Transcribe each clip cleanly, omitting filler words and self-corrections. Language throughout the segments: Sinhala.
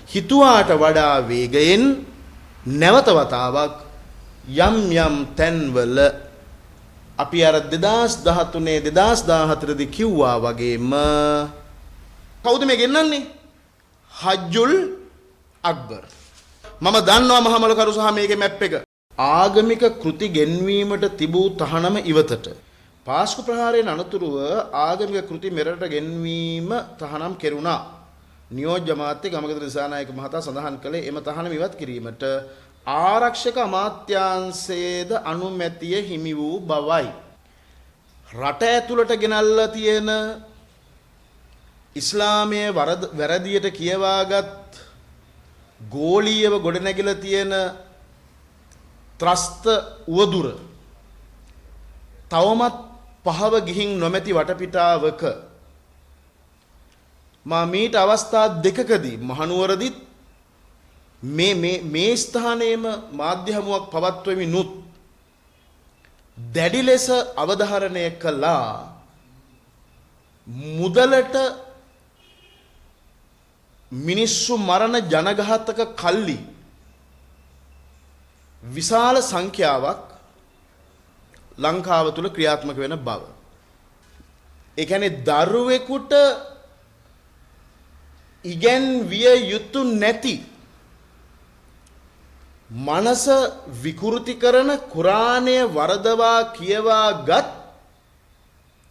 හිතුවාට වඩා වේගයෙන් නැවත වතාවක් යම් යම් තැන්වල අපි අර 2013 2014 දී කිව්වා වගේම කවුද මේ ගෙන්නන්නේ? හජ්ජුල් අක්බර්. මම දන්නවා මහමලකරු සහ මේකේ මැප් එක. ආගමික කෘති ගෙන්වීමට තිබූ තහනම ඉවතට පාස්කු ප්‍රහාරයෙන් අනතුරුව ආගමික කෘති මෙරට ගෙන්වීම තහනම් කෙරුණා. නියෝජ්‍ය අමාත්‍ය ගමගදර දිසානායක මහතා සඳහන් කළේ එම තහනම් ඉවත් කිරීමට ආරක්ෂක අමාත්‍යාංශයේද අනුමැතිය හිමි වූ බවයි. රට ඇතුළට ගෙනල්ලා තියෙන ඉස්ලාමයේ වැරදියට කියවාගත් ගෝලීයව ගොඩනැගිලා තියෙන ත්‍රස්ත උවදුර තවමත් පහව ගිහින් නොමැති වටපිටාවක මා මීට අවස්ථා දෙකකදී මහනුවරදිත් මේ ස්ථානයේම මාධ්‍ය හමුවක් පවත්වමිනුත් දැඩි ලෙස අවධාරණය කළා. මුදලට මිනිස්සු මරණ ජනඝාතක කල්ලි විශාල සංඛ්‍යාවක් ලංකාව තුල ක්‍රියාත්මක වෙන බව. ඒ කියන්නේ දරුවෙකුට ඉගෙන්විය යුතු නැති මනස විකෘති කරන කුරාණය වරදවා කියවාගත්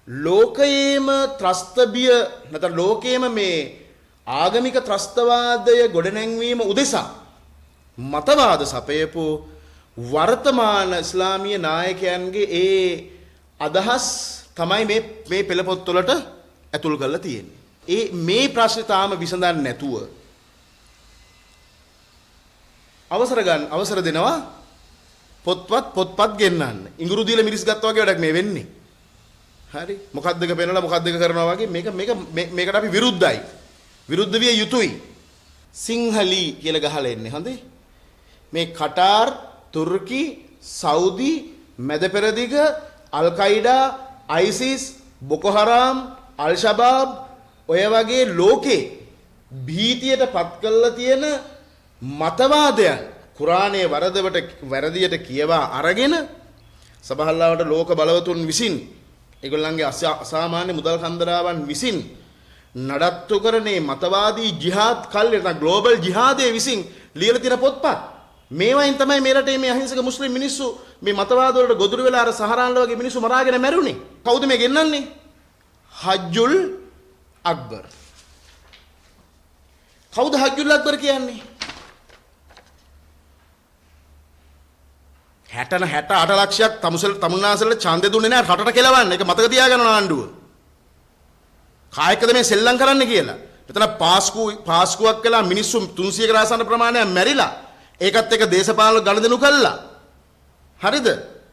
ලෝකයේම ත්‍රස්තබිය නැත්නම් ලෝකයේම මේ ආගමික ත්‍රස්තවාදය ගොඩනැංවීම උදෙසා මතවාද සපයපු වර්තමාන ඉස්ලාමීය නායකයන්ගේ ඒ අදහස් තමයි මේ පෙළපොත්වලට ඇතුල් කරලා තියෙන්නේ. මේ ප්‍රශ්නේ තාම විසඳන්නේ නැතුව අවසර දෙනවා පොත්පත් ගෙන්නන්න. ඉඟුරු දීලා මිරිස් ගත්තා වගේ වැඩක් මේ වෙන්නේ. හරි. මොකක්ද එක පෙන්නලා මොකක්ද එක කරනවා වගේ මේකට අපි විරුද්ධයි. විරුද්ධ විය යුතුයි. සිංහලී කියලා ගහලා එන්නේ. හොඳේ. මේ කටාර්, තුර්කි, සෞදි, මැද පෙරදිග, අල් කයිඩා, ISIS, බොකෝ හරාම්, අල් ෂබාබ් ඔය වගේ ලෝකේ භීතියට පත් කරලා තියෙන මතවාදයන් කුරාණයේ වැරදියට කියවා අරගෙන සබහල්ලාවට ලෝක බලවතුන් විසින් ඒගොල්ලන්ගේ අසාමාන්‍ය මුදල් කන්දරාවන් විසින් නඩත්තු කරන්නේ මතවාදී ජිහාද් කල්ලි නැත්නම් ග්ලෝබල් ජිහාදයේ විසින් ලියලා තියෙන පොත්පත් මේවයින් තමයි මේ රටේ මේ අහිංසක මුස්ලිම් මිනිස්සු මේ මතවාද වලට ගොදුරු වෙලා අර සහරාන්ල වගේ මිනිස්සු මරාගෙන මැරුණේ. කවුද මේ ගෙන්නන්නේ? හජ්ජුල් අක්බර්. කවුද හජ්ජුල් අක්බර් කියන්නේ? 68 ලක්ෂයක් තමුන්නාසලට ඡන්දෙ දුන්නේ නැහැ රටට කෙලවන්න. ඒක මතක තියාගන්න ආණ්ඩුව. කායකද මේ සෙල්ලම් කරන්න කියලා. මෙතන පාස්කුවක් කළා මිනිස්සු 300ක ආසන්න ප්‍රමාණයක් මැරිලා. ඒකත් එක්ක දේශපාලන ගනුදෙනු කළා. හරිද?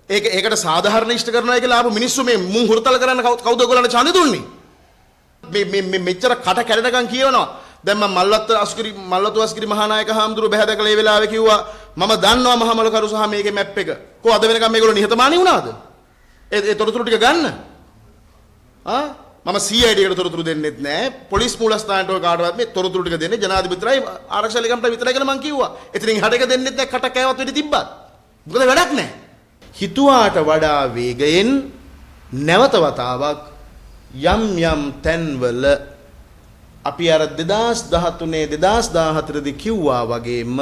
ඒකට සාධාරණ ඉෂ්ට කරනවා කියලා ආපු මිනිස්සු මේ මුන් හුරතල් කරන්න කවුද ඔයගොල්ලන්ට ඡන්දෙ දුන්නේ? මේ මෙච්චර කට කැඩෙනකන් කියනවා. දැන් මම මල්වතු අස්ගිරි මහානායක හාමුදුරුවෝ බහැ දැකලා ඒ වෙලාවේ කිව්වා මම දන්නවා මහමලකරු සහ මේකේ මැප් එක. කො අද වෙනකම් මේගොල්ලෝ නිහතමානී වුණාද? ඒ තොරතුරු ටික ගන්න. මම CID එකට තොරතුරු දෙන්නෙත් නැහැ. පොලිස් මූලස්ථානට ඔය කාටවත් මේ තොරතුරු ටික දෙන්නේ ජනාධිපතිතුමායි ආරක්ෂක ලේකම්ට විතරයි කියලා මං කිව්වා. එතනින් එහාට එක දෙන්නෙත් නැහැ කට කෑවත් වෙඩි තිබ්බත්. මොකද වැඩක් නැහැ. හිතුවාට වඩා වේගයෙන් නැවත වතාවක් යම් යම් තැන්වල අපි අර 2013 2014 දී කිව්වා වගේම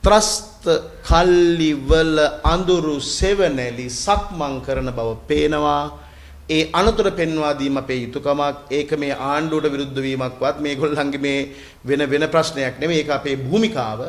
ත්‍රස්ත කල්ලිවල අඳුරු සෙවණැලි සක්මන් කරන බව පේනවා. ඒ අනතුර පෙන්වා දීම අපේ යුතුයකමක්. ඒක මේ ආණ්ඩුවට විරුද්ධ වීමක්වත් මේගොල්ලන්ගේ මේ වෙන ප්‍රශ්නයක් නෙමෙයි. ඒක අපේ භූමිකාව.